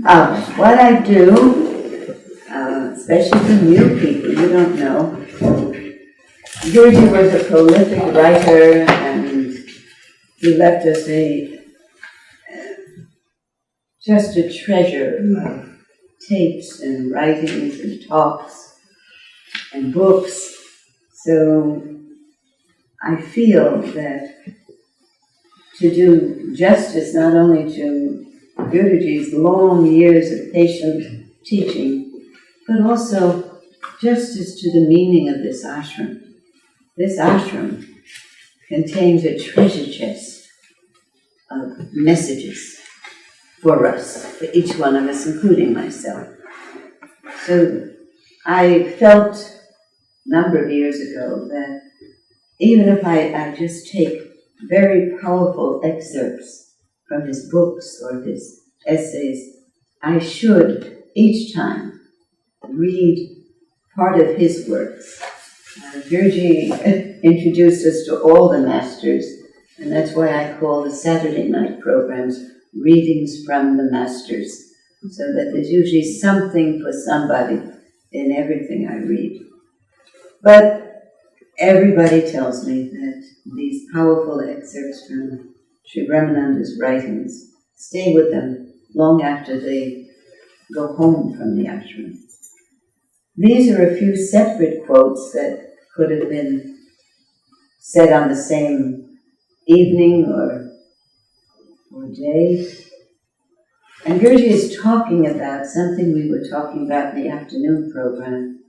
What I do, especially for new people, you don't know, Guruji was a prolific writer, and he left us just a treasure of tapes and writings and talks and books. So I feel that to do justice not only to Guruji's long years of patient teaching, but also justice to the meaning of this ashram. This ashram contains a treasure chest of messages for us, for each one of us, including myself. So I felt a number of years ago that even if I just take very powerful excerpts from his books or his essays, I should each time read part of his works. Guruji introduced us to all the masters, and that's why I call the Saturday night programs readings from the masters, so that there's usually something for somebody in everything I read. But everybody tells me that these powerful excerpts from Sri Brahmananda's writings stay with them long after they go home from the ashram. These are a few separate quotes that could have been said on the same evening or day. And Guruji is talking about something we were talking about in the afternoon program,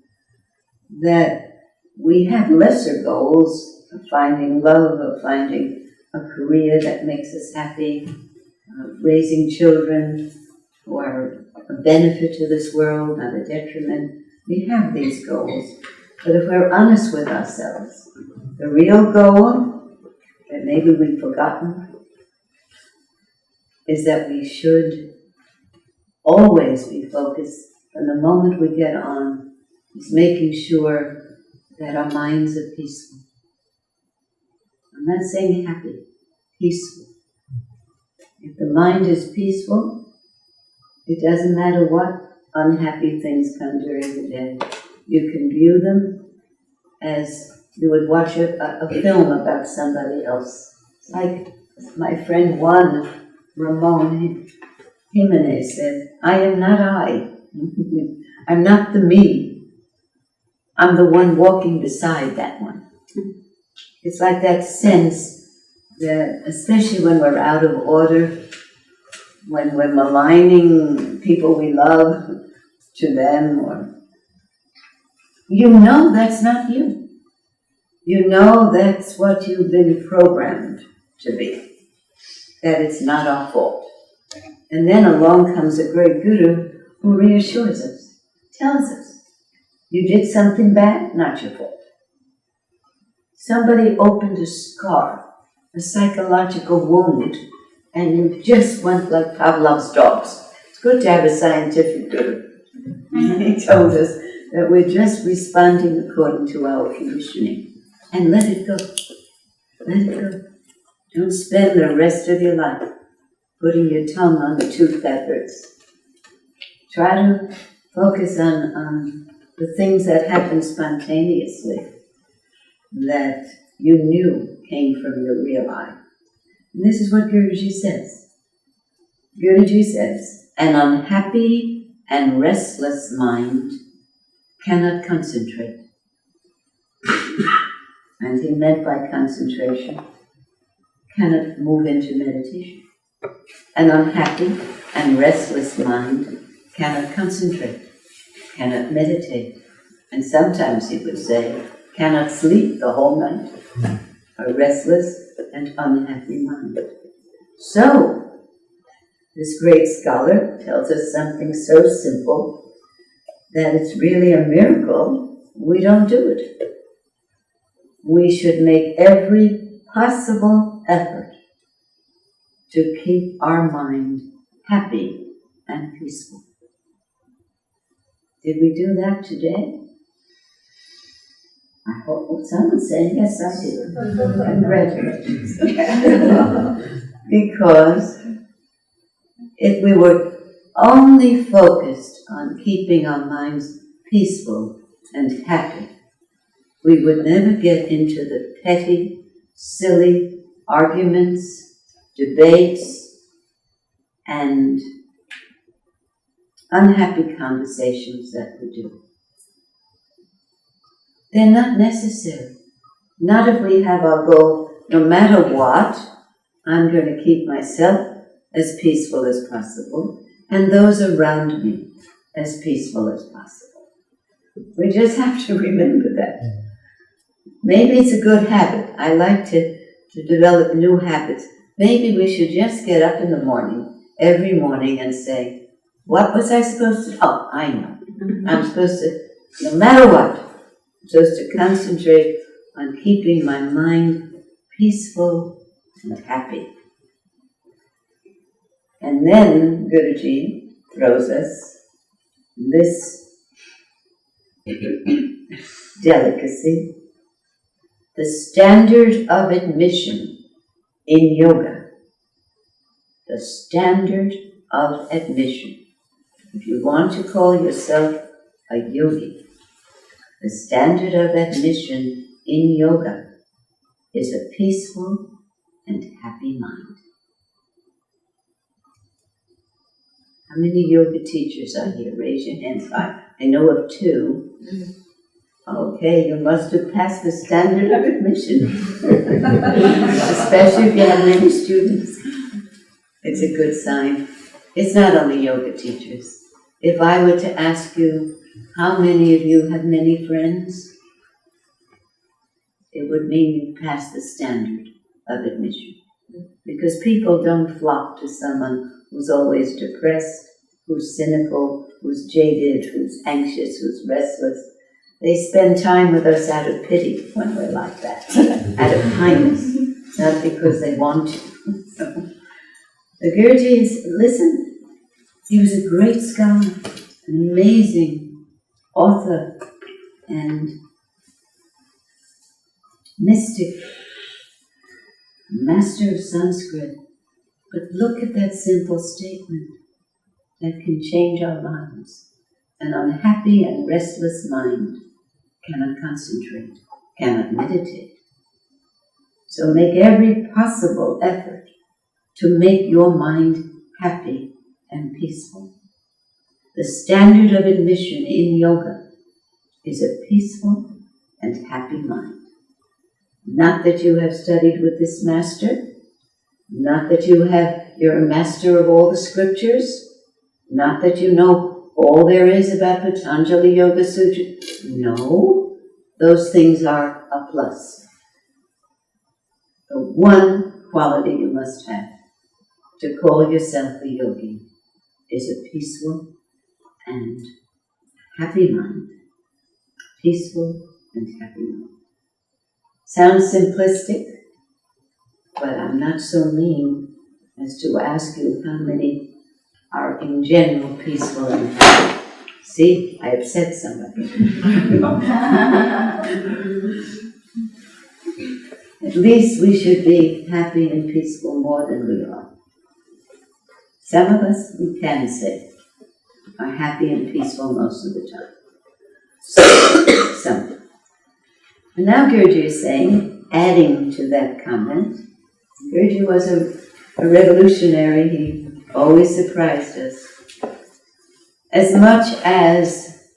that we have lesser goals of finding love, of finding a career that makes us happy, raising children who are a benefit to this world, not a detriment. We have these goals. But if we're honest with ourselves, the real goal that maybe we've forgotten is that we should always be focused from the moment we get on, is making sure that our minds are peaceful. I'm not saying happy, peaceful. If the mind is peaceful, it doesn't matter what unhappy things come during the day. You can view them as you would watch a film about somebody else. Like my friend Juan Ramon Jimenez said, I am not I. I'm not the me. I'm the one walking beside that one. It's like that sense that, especially when we're out of order, when we're maligning people we love to them, or you know that's not you. You know that's what you've been programmed to be, that it's not our fault. And then along comes a great guru who reassures us, tells us, you did something bad, not your fault. Somebody opened a scar, a psychological wound, and you just went like Pavlov's dogs. It's good to have a scientific guru. He told us that we're just responding according to our conditioning. And let it go. Let it go. Don't spend the rest of your life putting your tongue on the tooth that hurts. Try to focus on the things that happen spontaneously, that you knew came from your real I. And this is what Guruji says. Guruji says, an unhappy and restless mind cannot concentrate. And he meant by concentration, cannot move into meditation. An unhappy and restless mind cannot concentrate, cannot meditate, and sometimes he would say, cannot sleep the whole night. A restless and unhappy mind. So, this great scholar tells us something so simple that it's really a miracle we don't do it. We should make every possible effort to keep our mind happy and peaceful. Did we do that today? I hope someone's saying, yes, I did. Congratulations. Because if we were only focused on keeping our minds peaceful and happy, we would never get into the petty, silly arguments, debates, and unhappy conversations that we do. They're not necessary. Not if we have our goal, no matter what, I'm going to keep myself as peaceful as possible, and those around me as peaceful as possible. We just have to remember that. Maybe it's a good habit. I like to develop new habits. Maybe we should just get up in the morning, every morning, and say, what was I supposed to do? Oh, I know. I'm supposed to, no matter what, I'm supposed to concentrate on keeping my mind peaceful and happy. And then Guruji throws us this delicacy, the standard of admission in yoga. The standard of admission. If you want to call yourself a yogi, the standard of admission in yoga is a peaceful and happy mind. How many yoga teachers are here? Raise your hands. I know of 2. Okay, you must have passed the standard of admission. Especially if you have many students. It's a good sign. It's not only yoga teachers. If I were to ask you, how many of you have many friends? It would mean you passed the standard of admission. Because people don't flock to someone who's always depressed, who's cynical, who's jaded, who's anxious, who's restless. They spend time with us out of pity when we're like that, out of kindness, not because they want to. So, the Guruji is, listen, he was a great scholar, an amazing author and mystic, master of Sanskrit. But look at that simple statement that can change our lives. An unhappy and restless mind cannot concentrate, cannot meditate. So make every possible effort to make your mind happy and peaceful. The standard of admission in yoga is a peaceful and happy mind. Not that you have studied with this master, not that you're a master of all the scriptures, not that you know all there is about Patanjali Yoga Sutra. No, those things are a plus. The one quality you must have to call yourself a yogi is a peaceful and happy mind. Peaceful and happy mind. Sounds simplistic, but I'm not so mean as to ask you how many are in general peaceful and happy. See, I upset somebody. At least we should be happy and peaceful more than we are. Some of us, we can say, are happy and peaceful most of the time. Some. And now Guruji is saying, adding to that comment, Guruji was a revolutionary. He always surprised us. As much as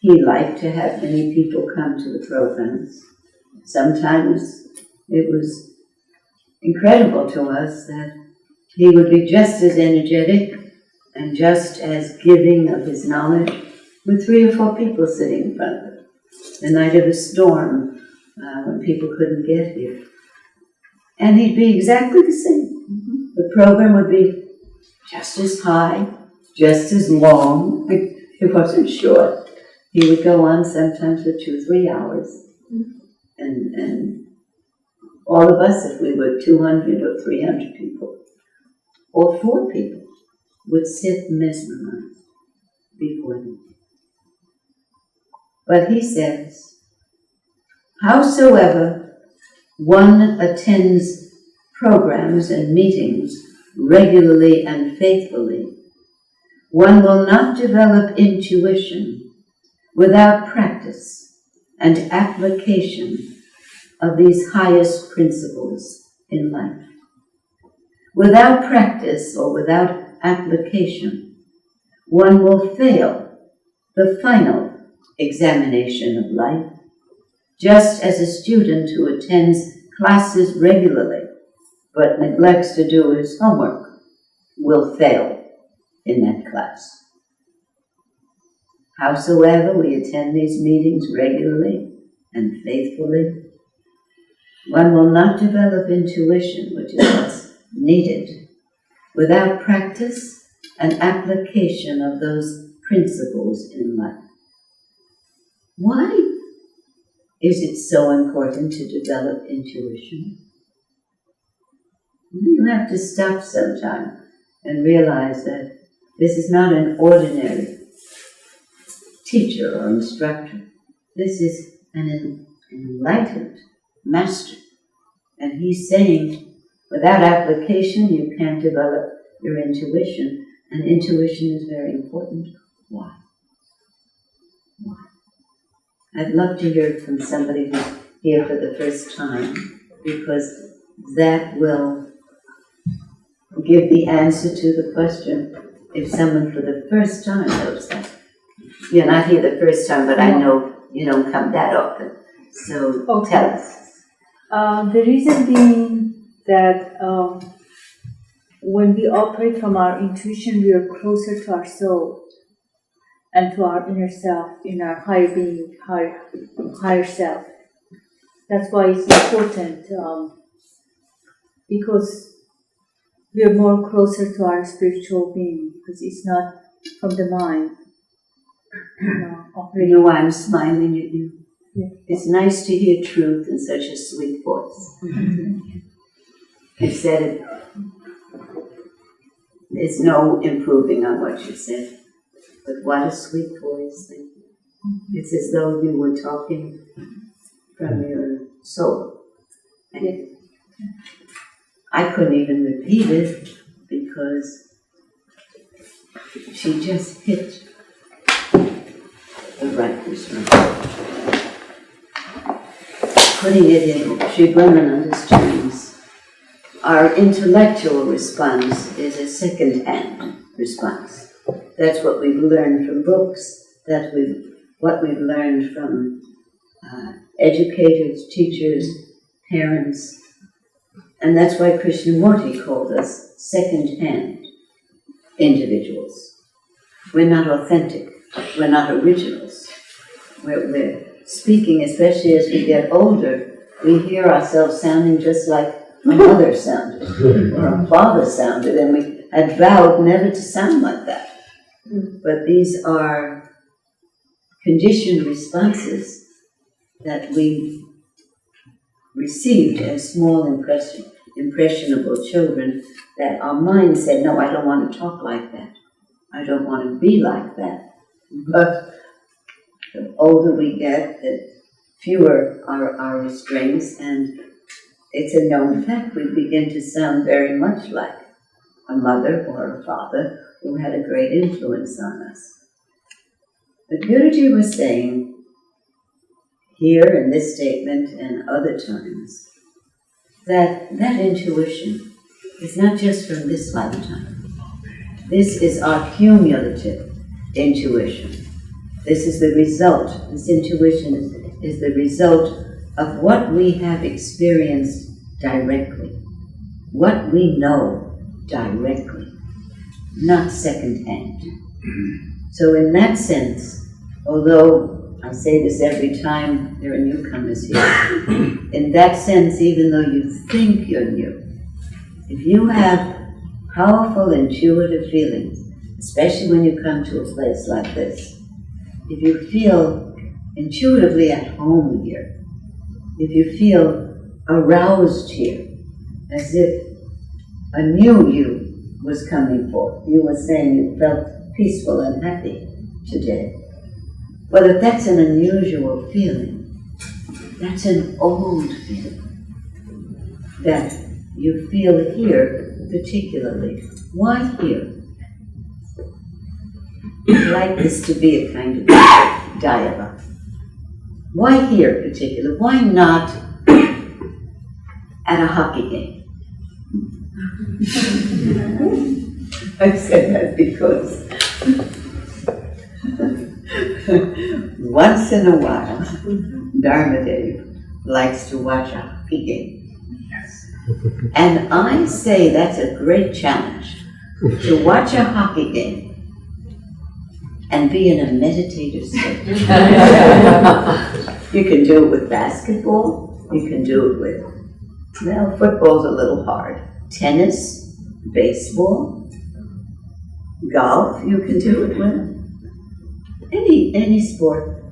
he liked to have many people come to the programs, sometimes it was incredible to us that he would be just as energetic and just as giving of his knowledge with 3 or 4 people sitting in front of him. The night of the storm, when people couldn't get here. And he'd be exactly the same. The program would be just as high, just as long. It wasn't short. He would go on sometimes for 2-3 hours. And all of us, if we were 200 or 300 people, or 4 people, would sit mesmerized before him. But he says, howsoever one attends programs and meetings regularly and faithfully, One will not develop intuition without practice and application of these highest principles in life. Without practice or without application, one will fail the final examination of life, just as a student who attends classes regularly but neglects to do his homework will fail in that class. Howsoever we attend these meetings regularly and faithfully, one will not develop intuition, which is what's needed, without practice and application of those principles in life. Why is it so important to develop intuition? You have to stop sometime and realize that this is not an ordinary teacher or instructor. This is an enlightened master. And he's saying, without application, you can't develop your intuition. And intuition is very important. Why? Why? I'd love to hear from somebody who's here for the first time, because that will give the answer to the question. If someone for the first time knows that. You're not here the first time, but I know you don't come that often. So tell us. The reason being that when we operate from our intuition, we are closer to our soul and to our inner self, in our higher being, higher self. That's why it's important, because we are more closer to our spiritual being, because it's not from the mind. You know why I'm smiling at you? Yeah. It's nice to hear truth in such a sweet voice. You said it. There's no improving on what you said. But what a sweet voice. Thank you. It's as though you were talking from your soul. And I couldn't even repeat it because she just hit the right response. Putting it in Sri Brahmananda's terms, our intellectual response is a second-hand response. That's what we've learned from books, that's what we've learned from educators, teachers, parents, and that's why Krishnamurti called us second-hand individuals. We're not authentic, we're not originals. We're speaking, especially as we get older, we hear ourselves sounding just like our mother sounded, or our father sounded, and we had vowed never to sound like that. But these are conditioned responses that we received as small impressionable children, that our mind said, no, I don't want to talk like that. I don't want to be like that. But the older we get, the fewer are our restraints, and it's a known fact. We begin to sound very much like a mother or a father who had a great influence on us. But Guruji was saying here in this statement and other times that intuition is not just from this lifetime. This is our cumulative intuition. This is the result, this intuition is the result of what we have experienced directly, what we know directly, not secondhand. So in that sense, although I say this every time there are newcomers here, in that sense, even though you think you're new, if you have powerful intuitive feelings, especially when you come to a place like this, if you feel intuitively at home here, if you feel aroused here, as if a new you was coming forth, you were saying you felt peaceful and happy today. But if that's an unusual feeling, that's an old feeling that you feel here particularly. Why here? I'd like this to be a kind of dialogue. Why here in particular? Why not at a hockey game? I said that because once in a while, Dharmadev likes to watch a hockey game. And I say that's a great challenge, to watch a hockey game and be in a meditative state. You can do it with basketball, you can do it with, well, football's a little hard. Tennis, baseball, golf, you can do it with. Any sport,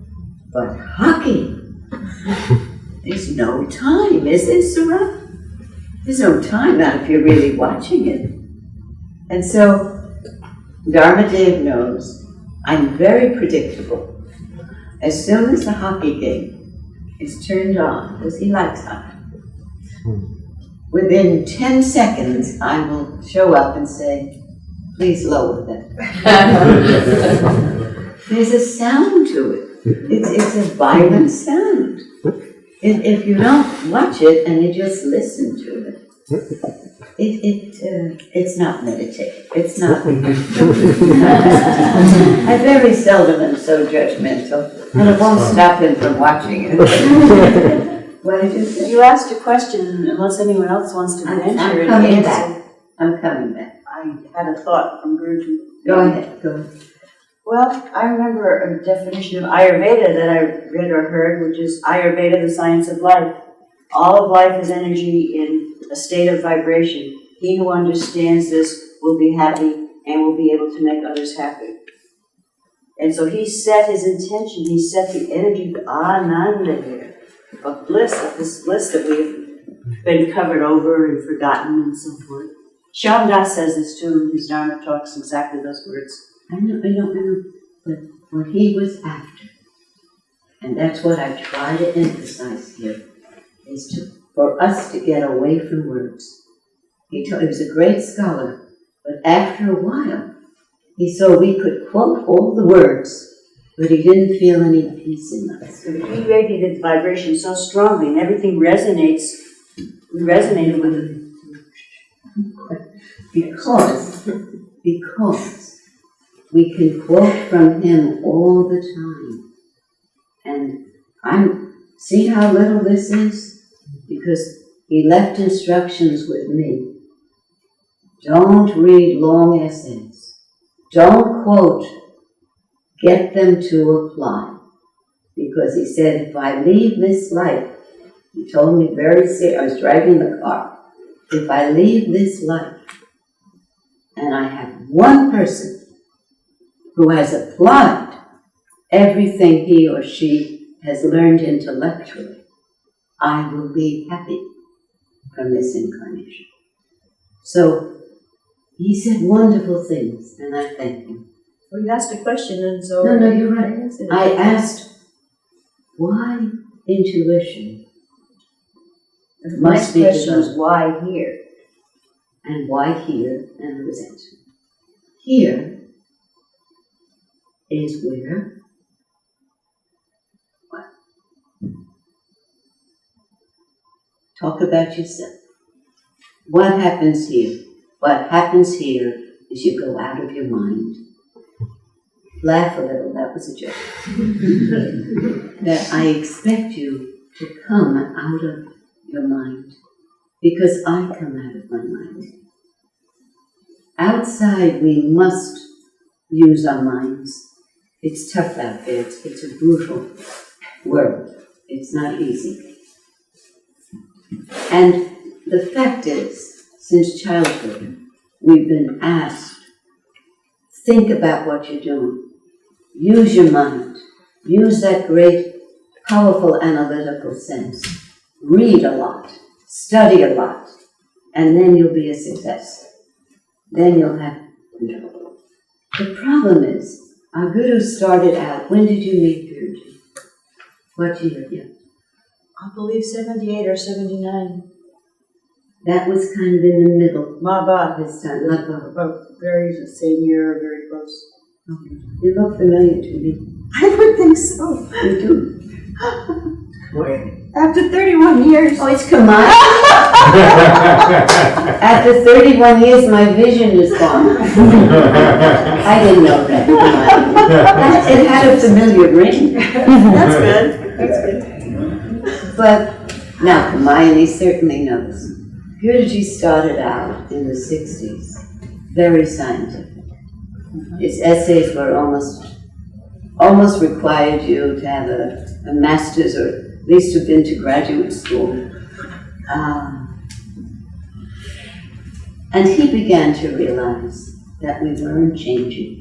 but hockey. There's no time, is there, Sarah? There's no time, not if you're really watching it. And so, Dharmadev knows I'm very predictable. As soon as the hockey game is turned on, because he likes hockey, within 10 seconds I will show up and say, please lower that. There's a sound to it. It's a violent sound. If you don't watch it and you just listen to it, it's not meditative. It's not. I very seldom am so judgmental, and it won't stop him from watching it. What did you say? You asked a question, unless anyone else wants to venture I'm and coming answer. back. I'm coming back. I had a thought from Guruji. Go ahead. Go ahead. Well, I remember a definition of Ayurveda that I read or heard, which is Ayurveda, the science of life. All of life is energy in a state of vibration. He who understands this will be happy and will be able to make others happy. And so he set his intention, he set the energy of Ananda here, of bliss, of this bliss that we've been covered over and forgotten and so forth. Shyam Das says this too in his Dharma talks, exactly those words. I know, but what he was after, and that's what I try to emphasize here, is for us to get away from words. He was a great scholar, but after a while, he saw we could quote all the words, but he didn't feel any peace in us. So he radiated the vibration so strongly and everything resonates. We resonated with it. Because we can quote from him all the time. And see how little this is? Because he left instructions with me. Don't read long essays. Don't quote. Get them to apply. Because he said, if I leave this life, he told me very serious, I was driving the car, if I leave this life, and I have one person who has applied everything he or she has learned intellectually, I will be happy from this incarnation. So he said wonderful things, and I thank him. Well, you asked a question, and so... No, you're right. I asked, why intuition? The Must next be question was, developed. why here? And why here? And I was answering. Here is where? What? Talk about yourself. What happens here? What happens here is you go out of your mind. Laugh a little, that was a joke. That I expect you to come out of your mind, because I come out of my mind. Outside, we must use our minds. It's tough out there. It's a brutal world. It's not easy. And the fact is, since childhood, we've been asked, think about what you're doing. Use your mind. Use that great, powerful analytical sense. Read a lot. Study a lot. And then you'll be a success. Then you'll have control. The problem is, our Guru started out, when did you meet Guruji? What year? Yeah. I believe 78 or 79. That was kind of in the middle Maba. of his time. About very the same year, or very close. You look familiar to me. I would think so. You do. After 31 years. Oh, it's Kamai. After 31 years, my vision is gone. I didn't know that. Kamai. It had a familiar ring. That's good. That's good. But now Hermione certainly knows. Gurdjieff started out in the 60s, very scientific. His essays were almost required you to have a master's or at least have been to graduate school. And he began to realize that we weren't changing.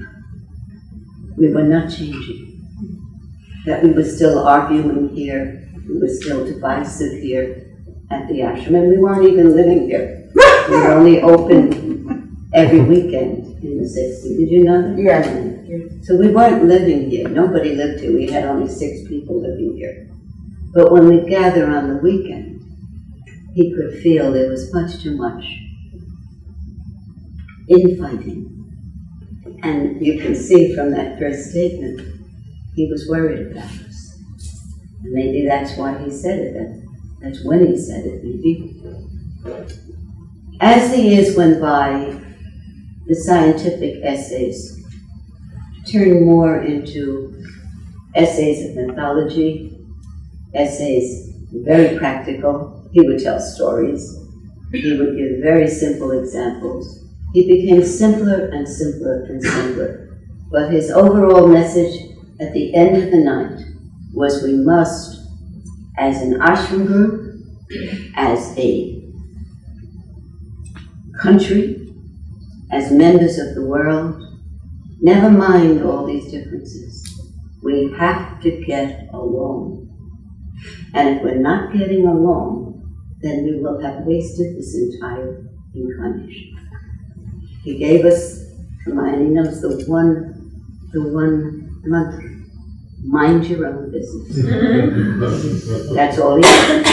We were not changing. That we were still arguing here. We were still divisive here at the ashram. And we weren't even living here. We were only open every weekend in the 60s. Did you know that? Yeah. So we weren't living here. Nobody lived here. We had only 6 people living here. But when we gather on the weekend, he could feel there was much too much infighting. And you can see from that first statement, he was worried about us. And maybe that's why he said it. That's when he said it, maybe. As the years went by, the scientific essays turned more into essays of mythology, essays very practical. He would tell stories. He would give very simple examples. He became simpler and simpler and simpler. But his overall message at the end of the night was we must, as an ashram group, as a country, as members of the world, never mind all these differences. We have to get along. And if we're not getting along, then we will have wasted this entire incarnation. He gave us, Hermione knows, the one mantra. Mind your own business. That's all he said.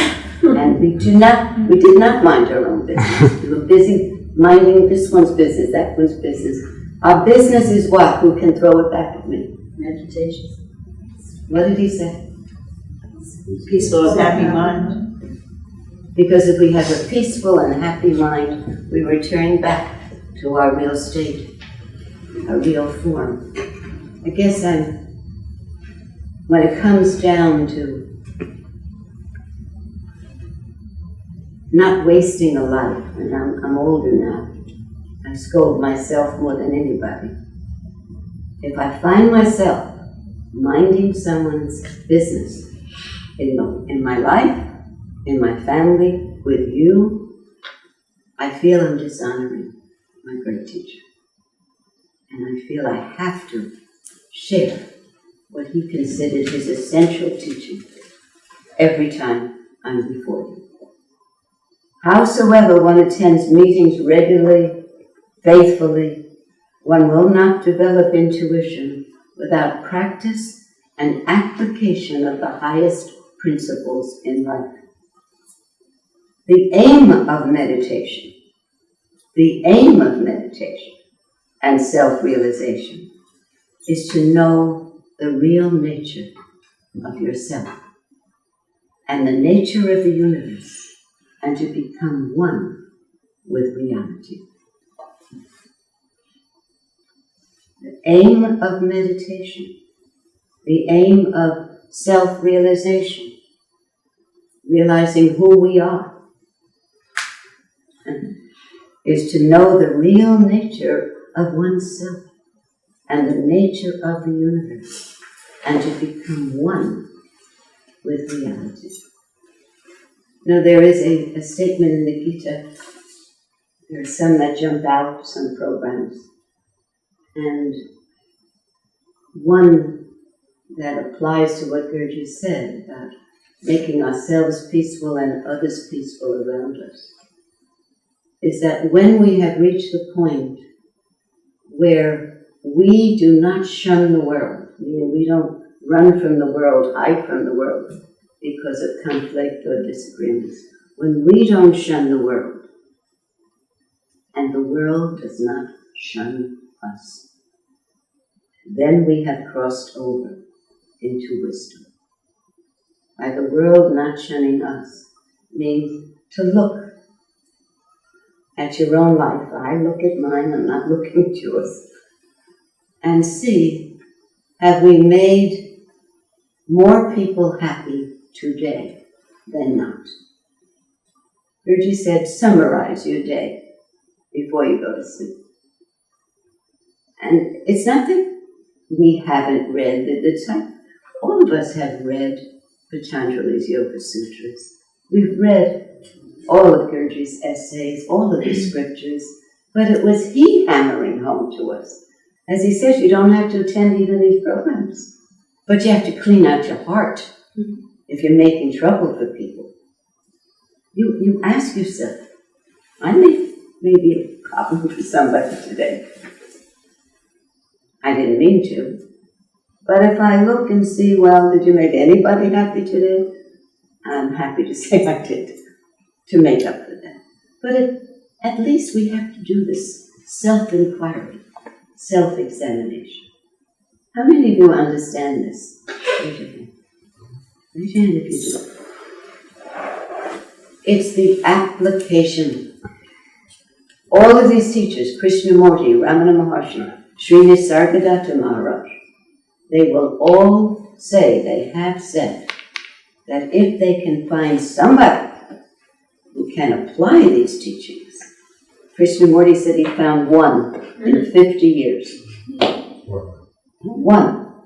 And we did not mind our own business. We were busy minding this one's business, that one's business. Our business is what? Who can throw it back at me? Meditation. What did he say? Peaceful and happy mind. Because if we have a peaceful and happy mind, we return back to our real state, our real form. I guess when it comes down to not wasting a life, and I'm older now, I scold myself more than anybody. If I find myself minding someone's business in my life, in my family, with you, I feel I'm dishonoring my great teacher. And I feel I have to share what he considered his essential teaching every time I'm before you. Howsoever one attends meetings regularly, faithfully, one will not develop intuition without practice and application of the highest principles in life. The aim of meditation and self-realization is to know the real nature of yourself and the nature of the universe, and to become one with reality. The aim of meditation, the aim of self-realization, realizing who we are, is to know the real nature of oneself and the nature of the universe, and to become one with reality. Now, there is a statement in the Gita. There are some that jump out, some programs, and one that applies to what Gurdjieff said about making ourselves peaceful and others peaceful around us, is that when we have reached the point where we do not shun the world, meaning we don't run from the world, hide from the world because of conflict or disagreements, when we don't shun the world, and the world does not shun us, then we have crossed over into wisdom. By the world not shunning us means to look at your own life. I look at mine, I'm not looking at yours. And see, have we made more people happy today than not? Guruji said, summarize your day before you go to sleep. And it's not that we haven't read, it's like all of us have read Patanjali's Yoga Sutras. We've read all of Guruji's essays, all of his scriptures, but it was he hammering home to us. As he says, you don't have to attend even these programs, but you have to clean out your heart if you're making trouble for people. You ask yourself, I may be a problem for somebody today. I didn't mean to. But if I look and see, well, did you make anybody happy today? I'm happy to say I did, to make up for that. But at least we have to do this self-inquiry, self-examination. How many of you understand this? Raise your hand. Raise your hand if you do. It's the application. All of these teachers, Krishnamurti, Ramana Maharshi, Sri Nisargadatta Maharaj, they will all say, they have said, that if they can find somebody who can apply these teachings. Krishnamurti said he found one in 50 years. One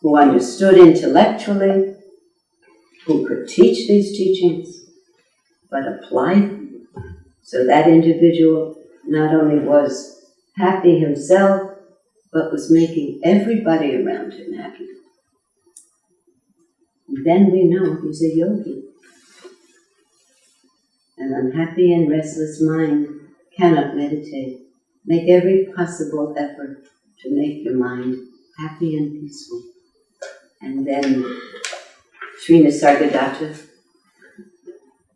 who understood intellectually, who could teach these teachings, but applied them. So that individual not only was happy himself, but was making everybody around him happy. Then we know he's a yogi. An unhappy and restless mind cannot meditate. Make every possible effort to make your mind happy and peaceful. And then Sri Nisargadatta,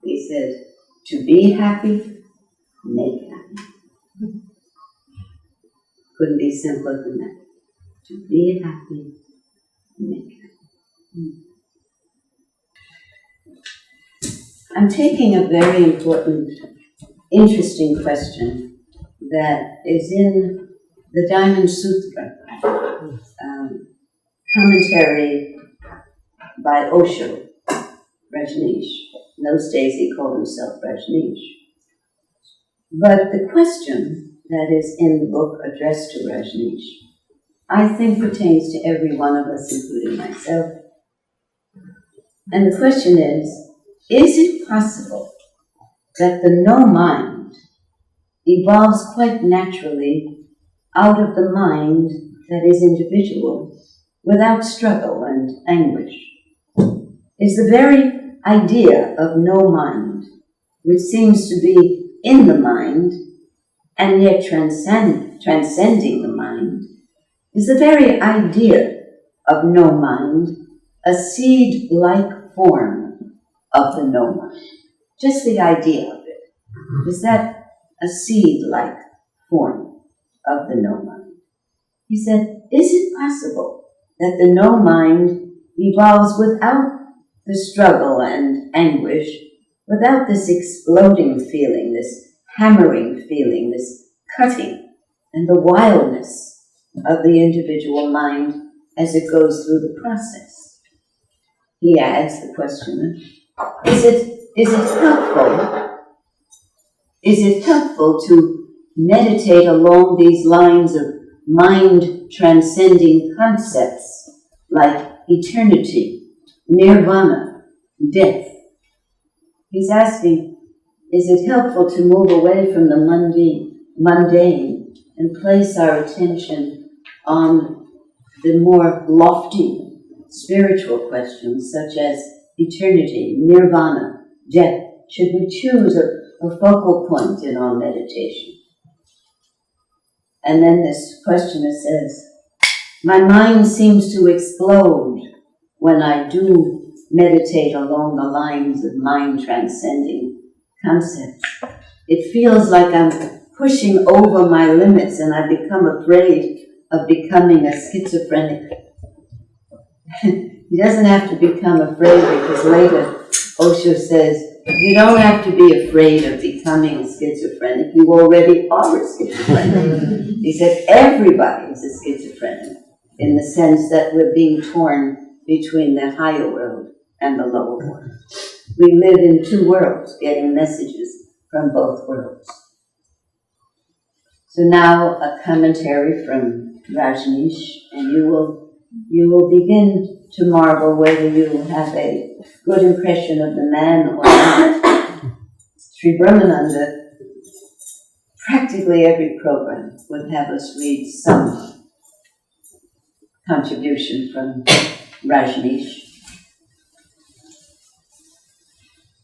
he said, to be happy, make happy. Couldn't be simpler than that. To be happy, make happy. I'm taking a very important, interesting question that is in the Diamond Sutra, commentary by Osho, Rajneesh. In those days he called himself Rajneesh. But the question that is in the book addressed to Rajneesh, I think pertains to every one of us, including myself. And the question is it possible that the no mind evolves quite naturally out of the mind that is individual without struggle and anguish? Is the very idea of no mind, which seems to be in the mind and yet transcending the mind, is the very idea of no mind a seed-like form of the no mind? Just the idea of it. Is that a seed-like form of the no mind? He said, is it possible that the no mind evolves without the struggle and anguish, without this exploding feeling, this hammering feeling, this cutting, and the wildness of the individual mind as it goes through the process? He adds, the questioner, is it helpful to meditate along these lines of mind-transcending concepts like eternity, nirvana, death? He's asking, is it helpful to move away from the mundane and place our attention on the more lofty spiritual questions such as eternity, nirvana, death? Should we choose a focal point in our meditation? And then this questioner says, my mind seems to explode when I do meditate along the lines of mind-transcending concepts. It feels like I'm pushing over my limits and I become afraid of becoming a schizophrenic. He doesn't have to become afraid, because later Osho says, you don't have to be afraid of becoming a schizophrenic. You already are a schizophrenic. He said everybody is a schizophrenic, in the sense that we're being torn between the higher world and the lower world. We live in two worlds, getting messages from both worlds. So now a commentary from Rajneesh, and you will begin to marvel whether you have a good impression of the man or not. Sri Brahmananda, practically every program would have us read some contribution from Rajneesh.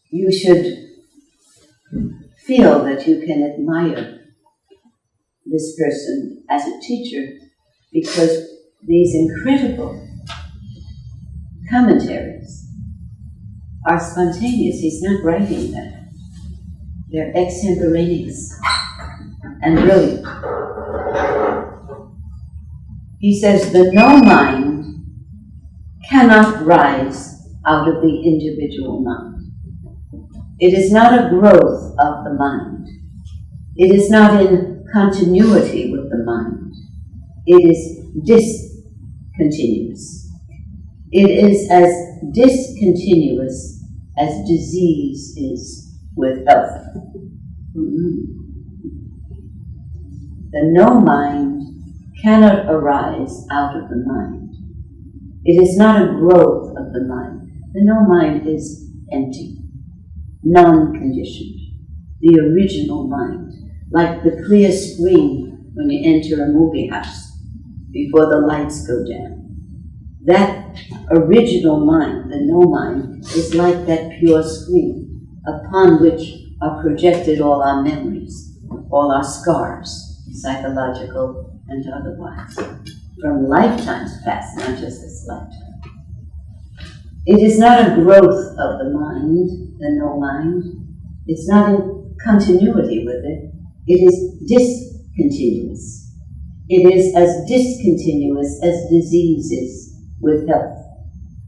You should feel that you can admire this person as a teacher, because these incredible commentaries are spontaneous. He's not writing them. They're extemporaneous and brilliant. He says the no mind cannot rise out of the individual mind. It is not a growth of the mind. It is not in continuity with the mind. It is discontinuous. It is as discontinuous as disease is with health. The no mind cannot arise out of the mind. It is not a growth of the mind. The no mind is empty, non-conditioned, the original mind, like the clear screen when you enter a movie house before the lights go down. That original mind, the no mind, is like that pure screen upon which are projected all our memories, all our scars, psychological and otherwise, from lifetimes past, not just this lifetime. It is not a growth of the mind, the no mind. It's not in continuity with it. It is discontinuous. It is as discontinuous as disease is with health.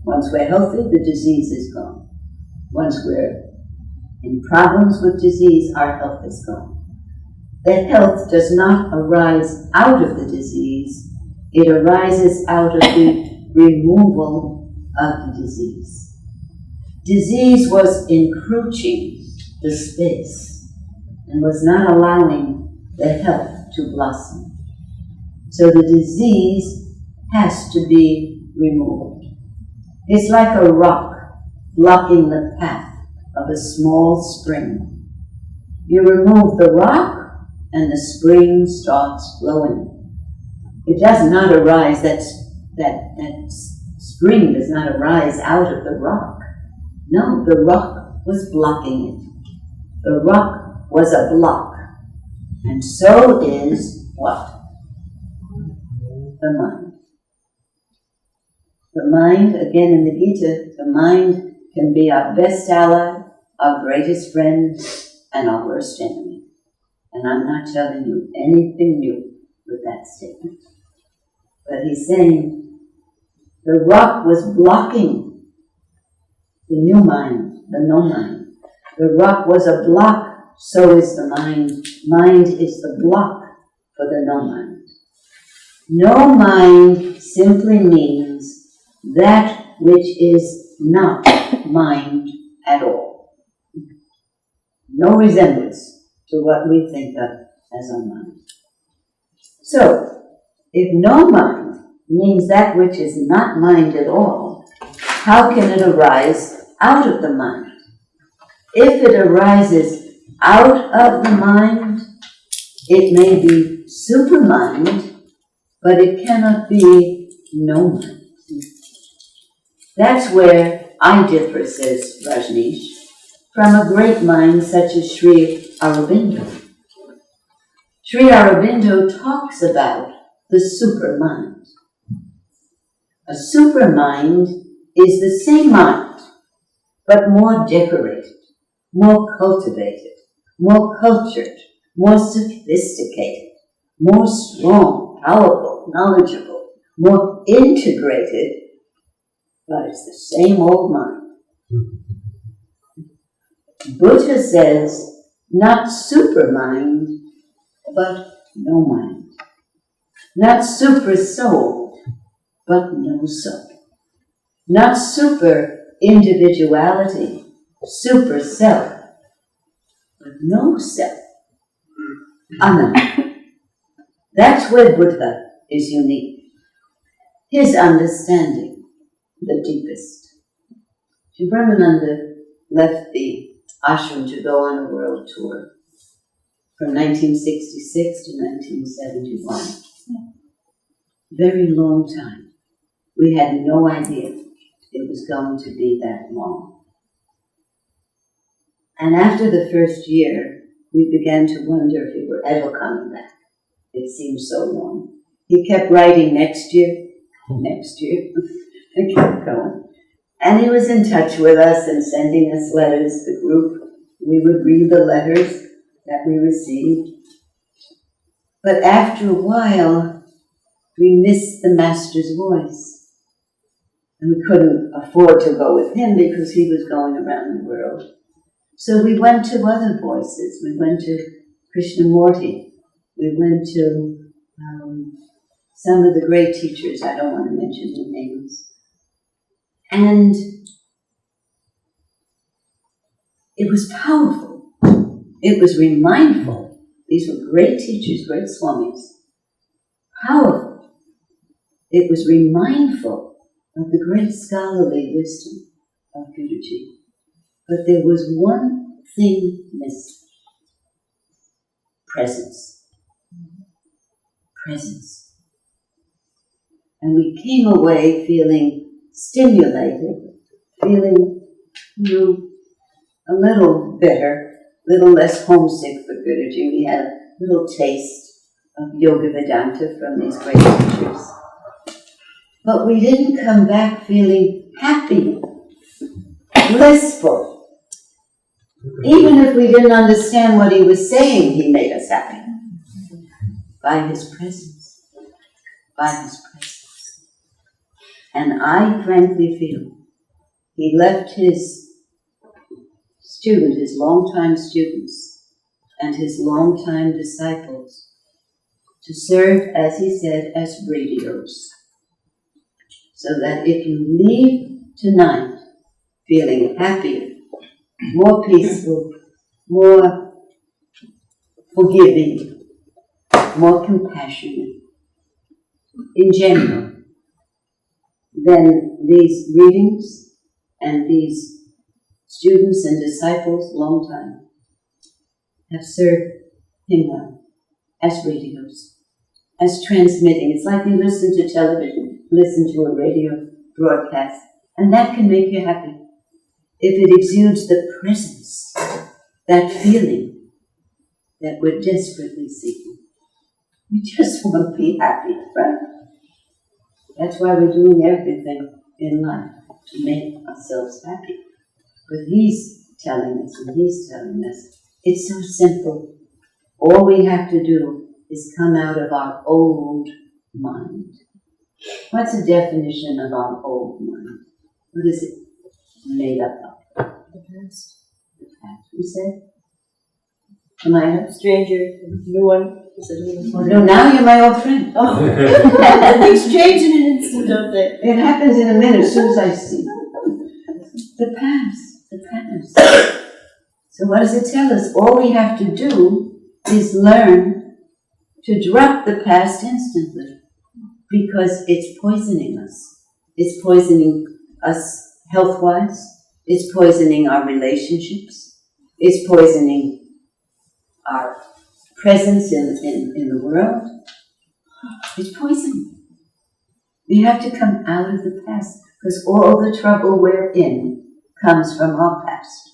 Once we're healthy, the disease is gone. Once we're in problems with disease, our health is gone. That health does not arise out of the disease. It arises out of the removal of the disease. Disease was encroaching the space and was not allowing the health to blossom. So the disease has to be removed. It's like a rock blocking the path of a small spring. You remove the rock and the spring starts flowing. It does not arise, that spring does not arise out of the rock. No, the rock was blocking it. The rock was a block. And so is what? The mind. The mind, again in the Gita, the mind can be our best ally, our greatest friend, and our worst enemy. And I'm not telling you anything new with that statement. But he's saying the rock was blocking the new mind, the no mind. The rock was a block, so is the mind. Mind is the block for the no mind. No mind simply means that which is not mind at all. No resemblance to what we think of as our mind. So, if no mind means that which is not mind at all, how can it arise out of the mind? If it arises out of the mind, it may be supermind, but it cannot be no mind. That's where I differ, says Rajneesh, from a great mind such as Sri Aurobindo. Sri Aurobindo talks about the supermind. A supermind is the same mind, but more decorated, more cultivated, more cultured, more sophisticated, more strong, powerful, powerful, knowledgeable, more integrated, but it's the same old mind. Buddha says, not super mind, but no mind. Not super soul, but no soul. Not super individuality, super self, but no self. Ananda. That's where Buddha is unique. His understanding, the deepest. Sri Brahmananda left the ashram to go on a world tour from 1966 to 1971. Very long time. We had no idea it was going to be that long. And after the first year, we began to wonder if he were ever coming back. It seemed so long. He kept writing next year. It kept going. And he was in touch with us and sending us letters, the group. We would read the letters that we received. But after a while, we missed the Master's voice. And we couldn't afford to go with him because he was going around the world. So we went to other voices. We went to Krishnamurti. We went to some of the great teachers. I don't want to mention their names. And it was powerful. It was remindful. These were great teachers, great swamis. Powerful. It was remindful of the great scholarly wisdom of Guruji. But there was one thing missing. Presence. Presence. And we came away feeling stimulated, feeling, a little better, a little less homesick for Guruji. We had a little taste of Yoga Vedanta from these great teachers. But we didn't come back feeling happy, blissful. Even if we didn't understand what he was saying, he made us happy. By his presence. By his presence. And I frankly feel he left his students, his longtime students, and his longtime disciples to serve, as he said, as radios. So that if you leave tonight feeling happier, more peaceful, more forgiving, more compassionate, in general, then these readings and these students and disciples, long time, have served him well as radios, as transmitting. It's like you listen to television, listen to a radio broadcast, and that can make you happy. If it exudes the presence, that feeling that we're desperately seeking. We just want to be happy, right? That's why we're doing everything in life, to make ourselves happy. But he's telling us, and he's telling us, it's so simple. All we have to do is come out of our old mind. What's the definition of our old mind? What is it made up of? The past. The past. Who said? Am I a Stranger, new one. Oh, no, now you're my old friend. Oh, things change in an instant, don't they? It happens in a minute as soon as I see the past, the past. So what does it tell us? All we have to do is learn to drop the past instantly, because it's poisoning us. It's poisoning us health-wise. It's poisoning our relationships. It's poisoning our presence in the world. It's poison. We have to come out of the past, because all the trouble we're in comes from our past.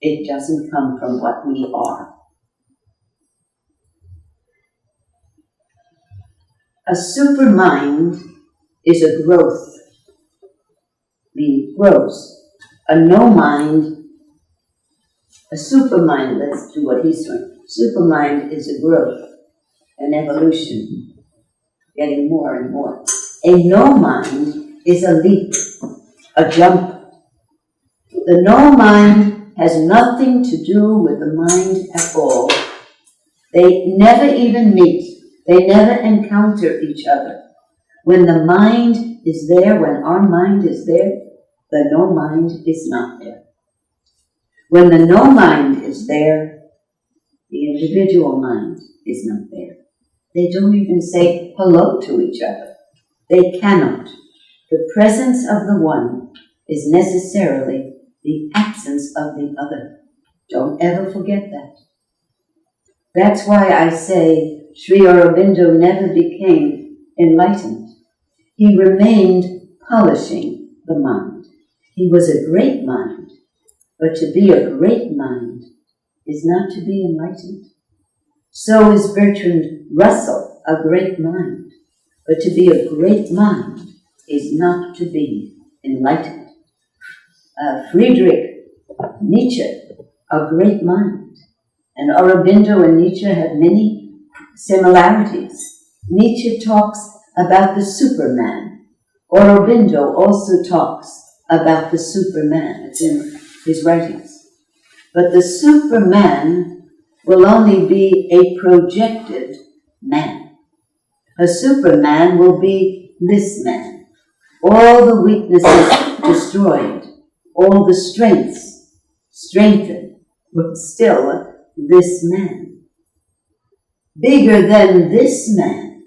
It doesn't come from what we are. A super mind is a growth, meaning grows. A no mind, a super mind, let's do what he's doing. Super mind is a growth, an evolution. getting more and more. A no mind is a leap, a jump. The no mind has nothing to do with the mind at all. They never even meet. They never encounter each other. When the mind is there, when our mind is there, the no mind is not there. When the no mind is there, the individual mind is not there. They don't even say hello to each other. They cannot. The presence of the one is necessarily the absence of the other. Don't ever forget that. That's why I say Sri Aurobindo never became enlightened. He remained polishing the mind. He was a great mind, but to be a great mind is not to be enlightened. So is Bertrand Russell a great mind, but to be a great mind is not to be enlightened. Friedrich Nietzsche, a great mind, and Aurobindo and Nietzsche have many similarities. Nietzsche talks about the Superman. Aurobindo also talks about the Superman. It's in his writings. But the Superman will only be a projected man. A Superman will be this man. All the weaknesses destroyed, all the strengths strengthened, but still this man. Bigger than this man,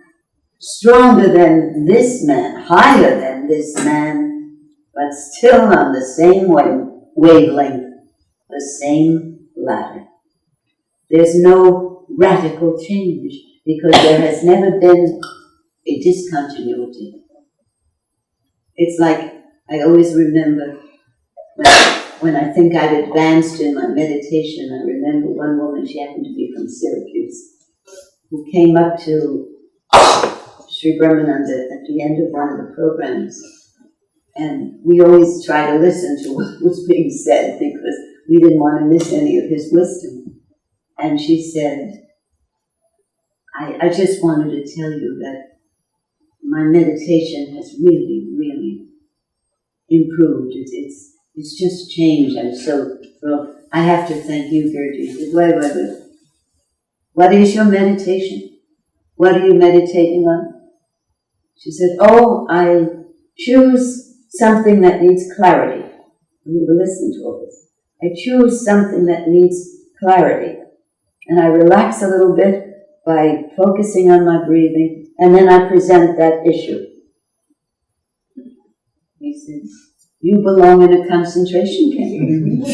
stronger than this man, higher than this man, but still on the same wavelength, the same ladder. There's no radical change because there has never been a discontinuity. It's like, I always remember when I think I'd advanced in my meditation, I remember one woman, she happened to be from Syracuse, who came up to Sri Brahmananda at the end of one of the programs. And we always try to listen to what was being said because we didn't want to miss any of his wisdom. And she said, I just wanted to tell you that my meditation has really, really improved. It's just changed. I'm so thrilled. I have to thank you, Gertie. He said, wait. What is your meditation? What are you meditating on? She said, I choose something that needs clarity. We were listening to all this. I choose something that needs clarity. And I relax a little bit by focusing on my breathing, and then I present that issue. He said, you belong in a concentration camp.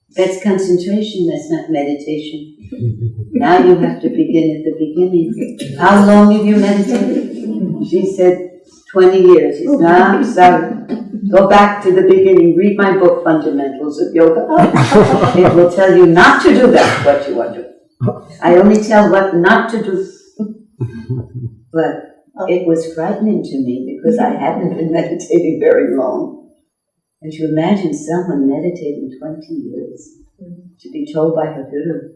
That's concentration, that's not meditation. Now you have to begin at the beginning. How long have you meditated? She said, 20 years. He said, I'm sorry. Go back to the beginning. Read my book, Fundamentals of Yoga. It will tell you not to do that, what you are doing. I only tell what not to do. But it was frightening to me because I hadn't been meditating very long. And to imagine someone meditating 20 years, to be told by her guru,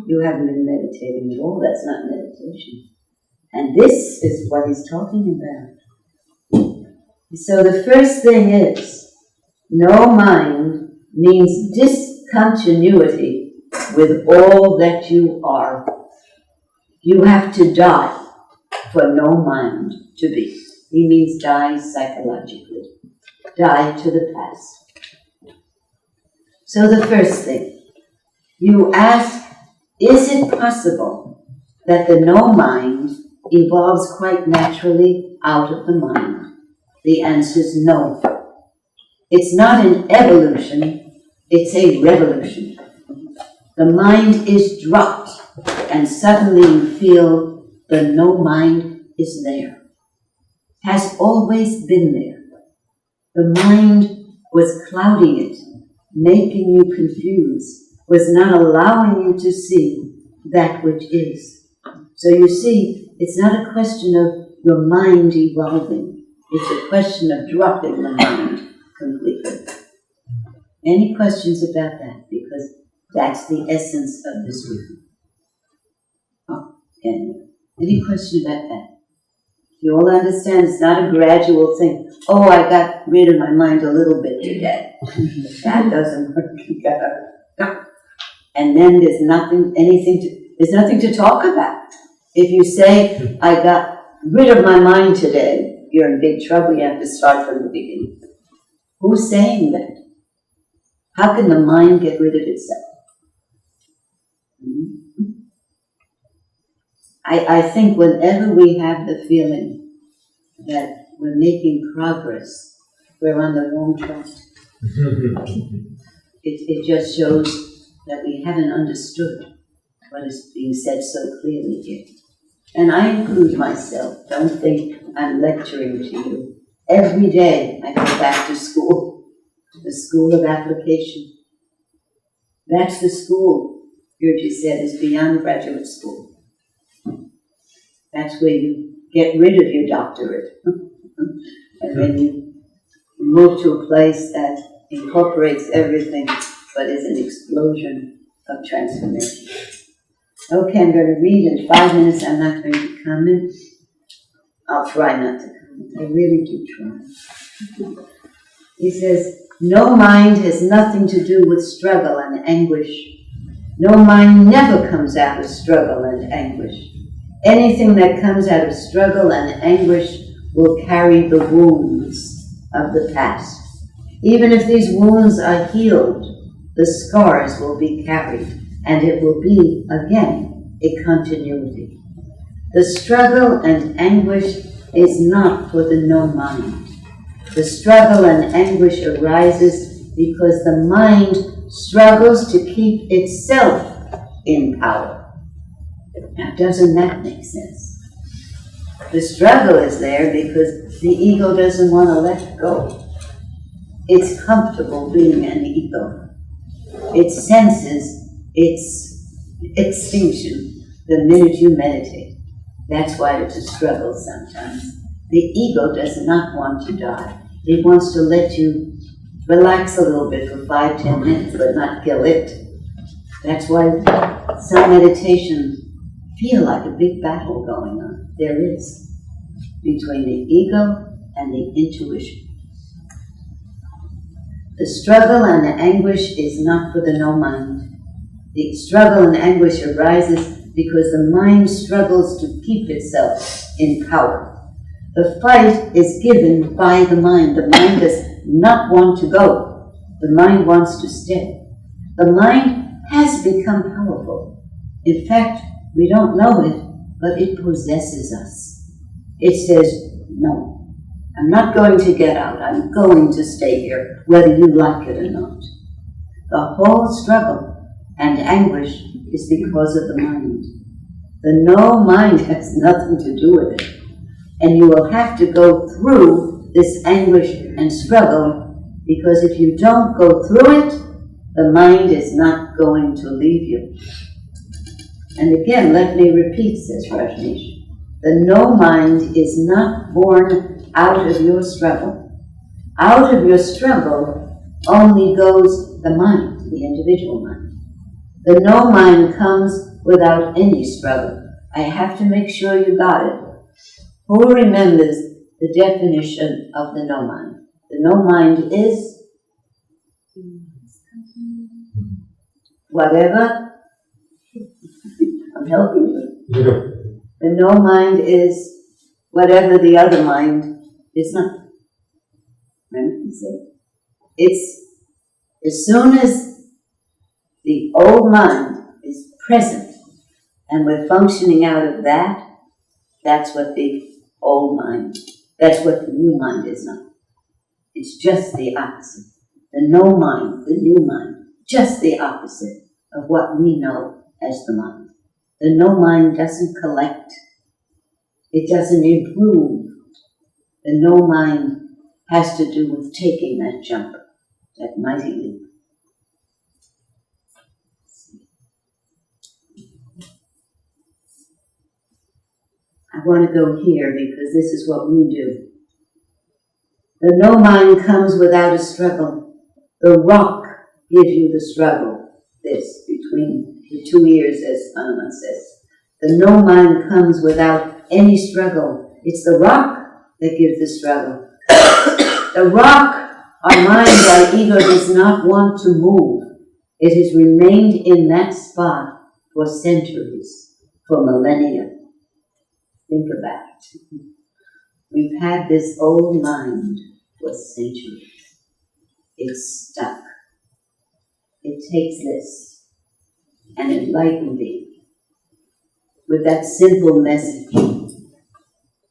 you haven't been meditating at all, that's not meditation. And this is what he's talking about. So the first thing is, no mind means discontinuity with all that you are. You have to die for no mind to be. He means die psychologically. Die to the past. So the first thing, you ask, is it possible that the no mind evolves quite naturally out of the mind? The answer is no. It's not an evolution, it's a revolution. The mind is dropped, and suddenly you feel the no mind is there. Has always been there. The mind was clouding it, making you confused, was not allowing you to see that which is. So you see, it's not a question of your mind evolving. It's a question of dropping the mind completely. Any questions about that? Because that's the essence of this movement. Oh, anyway. Any question about that? You all understand it's not a gradual thing. Oh, I got rid of my mind a little bit today. That doesn't work together. No. And then there's nothing to talk about. If you say, I got rid of my mind today, you're in big trouble. You have to start from the beginning. Who's saying that? How can the mind get rid of itself? I think whenever we have the feeling that we're making progress, we're on the wrong track. It just shows that we haven't understood what is being said so clearly here. And I include myself. Don't think I'm lecturing to you. Every day I go back to school, the school of application. That's the school, Gurji said, is beyond graduate school. That's where you get rid of your doctorate. And then you move to a place that incorporates everything, but is an explosion of transformation. Okay, I'm going to read in 5 minutes. I'm not going to comment. I'll try not to comment. I really do try. He says, no mind has nothing to do with struggle and anguish. No mind never comes out of struggle and anguish. Anything that comes out of struggle and anguish will carry the wounds of the past. Even if these wounds are healed, the scars will be carried, and it will be, again, a continuity. The struggle and anguish is not for the no mind. The struggle and anguish arises because the mind struggles to keep itself in power. Now, doesn't that make sense? The struggle is there because the ego doesn't want to let go. It's comfortable being an ego. It senses its extinction the minute you meditate. That's why it's a struggle sometimes. The ego does not want to die. It wants to let you relax a little bit for 5-10 minutes, but not kill it. That's why some meditations feel like a big battle going on. There is, between the ego and the intuition. The struggle and the anguish is not for the no mind. The struggle and anguish arises because the mind struggles to keep itself in power. The fight is given by the mind. The mind does not want to go. The mind wants to stay. The mind has become powerful. In fact, we don't know it, but it possesses us. It says, no, I'm not going to get out. I'm going to stay here, whether you like it or not. The whole struggle and anguish is because of the mind. The no mind has nothing to do with it. And you will have to go through this anguish and struggle, because if you don't go through it, the mind is not going to leave you. And again, let me repeat, says Rajneesh, the no mind is not born out of your struggle. Out of your struggle only goes the mind, the individual mind. The no mind comes without any struggle. I have to make sure you got it. Who remembers the definition of the no mind? The no mind is whatever. I'm helping you. The no mind is whatever the other mind is not. Remember, he said, it's as soon as the old mind is present and we're functioning out of that, that's what the old mind, that's what the new mind is not. It's just the opposite. The no mind, the new mind, just the opposite of what we know as the mind. The no mind doesn't collect. It doesn't improve. The no mind has to do with taking that jump, that mighty leap. I want to go here because this is what we do. The no mind comes without a struggle. The rock gives you the struggle, this, between the two ears, as Hanuman says. The no mind comes without any struggle. It's the rock that gives the struggle. The rock, our mind, our ego does not want to move. It has remained in that spot for centuries, for millennia. Think about it. We've had this old mind for centuries. It's stuck. It takes this, an enlightened being, with that simple message.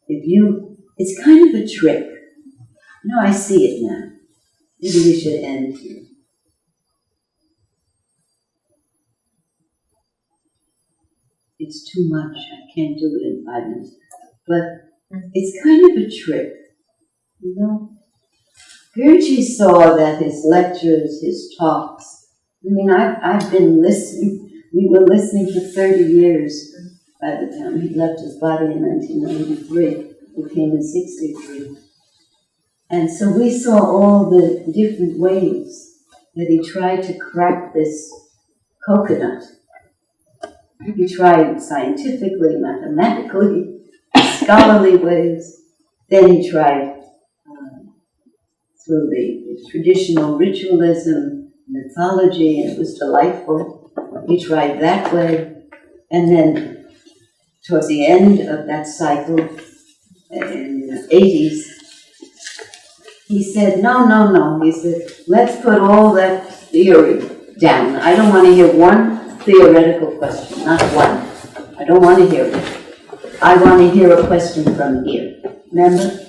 It's kind of a trick. No, I see it now. Maybe we should end here. It's too much. I can't do it in 5 minutes. But it's kind of a trick. You know? Guruji saw that his lectures, his talks, I've been listening. We were listening for 30 years by the time he left his body in 1993. He came in 63. And so we saw all the different ways that he tried to crack this coconut. He tried scientifically, mathematically, scholarly ways. Then he tried through the traditional ritualism, mythology, and it was delightful. He tried that way. And then towards the end of that cycle, in the 80s, he said, no. He said, let's put all that theory down. I don't want to hear one theoretical question, not one. I don't want to hear it. I want to hear a question from here. Remember?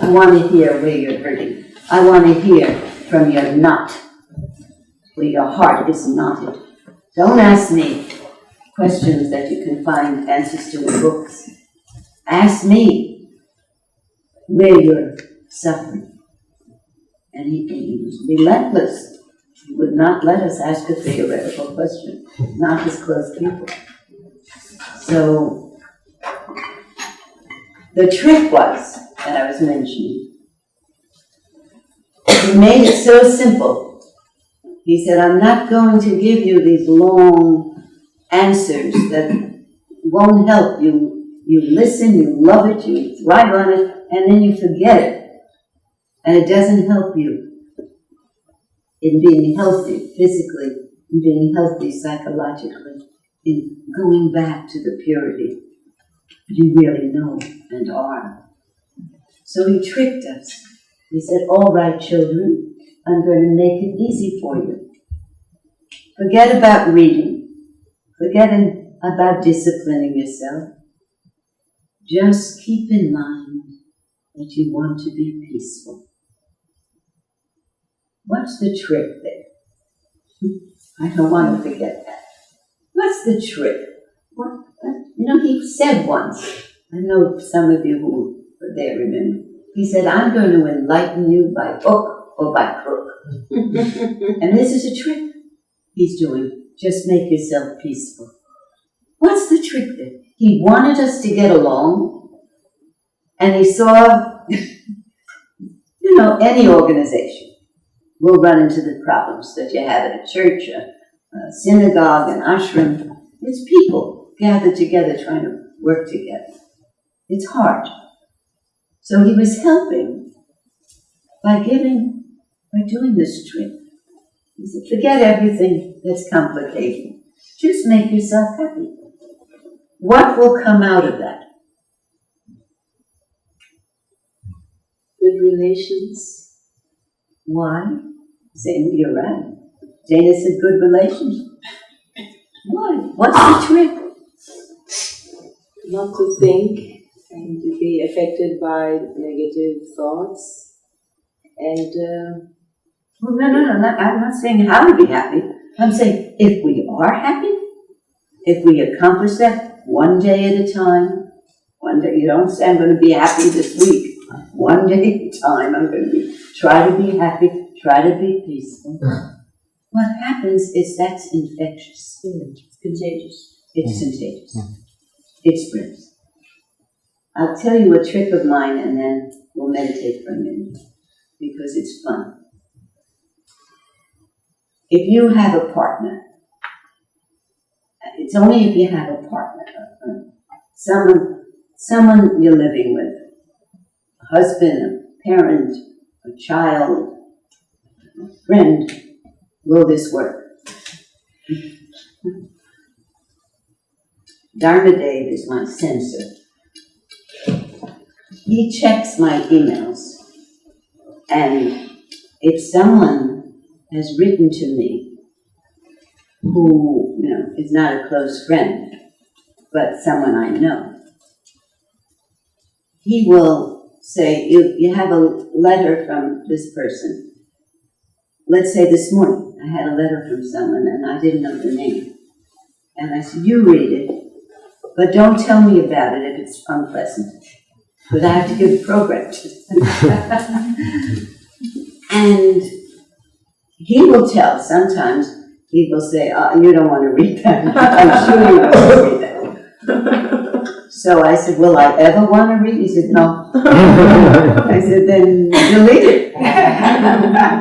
I want to hear where you're hurting. I want to hear from your knot, where your heart is knotted. Don't ask me questions that you can find answers to in books. Ask me where you're suffering. And he was relentless. He would not let us ask a theoretical question, not his close people. So, the trick was, that I was mentioning, he made it so simple. He said, I'm not going to give you these long answers that won't help you. You listen, you love it, you thrive on it, and then you forget it. And it doesn't help you in being healthy physically, in being healthy psychologically, in going back to the purity you really know and are. So he tricked us. He said, all right, children, I'm going to make it easy for you. Forget about reading. Forget about disciplining yourself. Just keep in mind that you want to be peaceful. What's the trick there? I don't want to forget that. What's the trick? He said once, I know some of you who were there remember, he said, I'm going to enlighten you by hook or by crook. And this is a trick he's doing. Just make yourself peaceful. What's the trick there? He wanted us to get along, and he saw, any organization will run into the problems that you have at a church, a synagogue, an ashram. It's people gathered together trying to work together. It's hard. So he was helping by doing this trick. He said, forget everything that's complicated. Just make yourself happy. What will come out of that? Good relations. Why? Saying you're right. Jana said good relations. Why? What's the trick? Not to think and to be affected by negative thoughts. And Well, no. I'm not saying how to be happy. I'm saying if we are happy, if we accomplish that one day at a time, one day, you don't say I'm going to be happy this week. One day at a time, I'm going to try to be happy, try to be peaceful. What happens is that's infectious. it's contagious. It's contagious. It spreads. I'll tell you a trick of mine and then we'll meditate for a minute because it's fun. If you have a partner, it's only if you have a partner, someone you're living with, a husband, a parent, a child, a friend, will this work? Dharmadev is my censor. He checks my emails, and if someone has written to me who, is not a close friend, but someone I know, he will say, you have a letter from this person. Let's say this morning, I had a letter from someone and I didn't know the name. And I said, you read it, but don't tell me about it if it's unpleasant, because I have to give a program to them. And he will tell, sometimes he will say, you don't want to read that. I'm sure you don't want to read that. So I said, will I ever want to read? He said, no. I said, then delete it.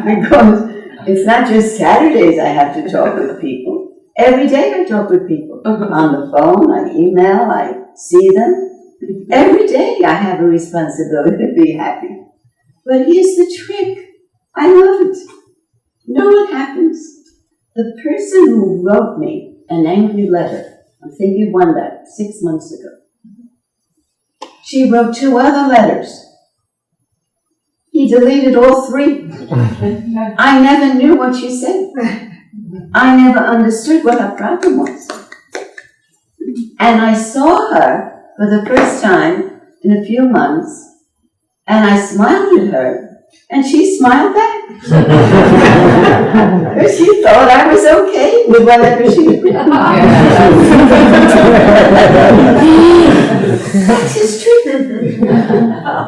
Because it's not just Saturdays I have to talk with people. Every day I talk with people. On the phone, I email, I see them. Every day I have a responsibility to be happy. But here's the trick. I love it. You know what happens? The person who wrote me an angry letter, I think you won that 6 months ago. She wrote 2 other letters. He deleted all 3. I never knew what she said. I never understood what her problem was. And I saw her for the first time in a few months, and I smiled at her, and she smiled back. She thought I was okay with whatever she did. That's his trick.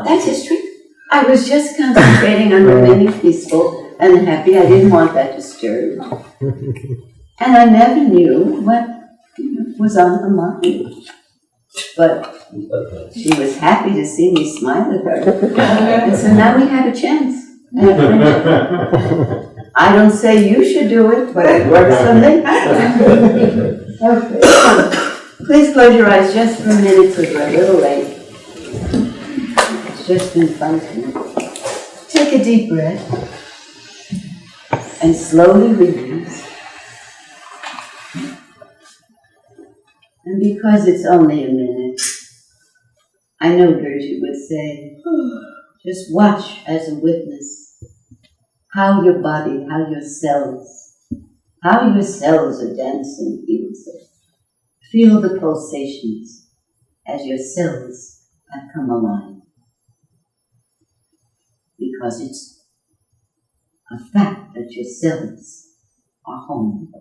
That's his trick. I was just concentrating on remaining peaceful and happy. I didn't want that disturbed. And I never knew what was on her mind. But she was happy to see me smile at her. And so now we had a chance. I don't say you should do it, but it works for me. Okay. Please close your eyes just for a minute because we're a little late. It's just been fun for me. Take a deep breath and slowly release. And because it's only a minute, I know Gertrude would say, just watch as a witness how your body, how your cells are dancing, he would say. Feel the pulsations as your cells have come alive. Because it's a fact that your cells are home.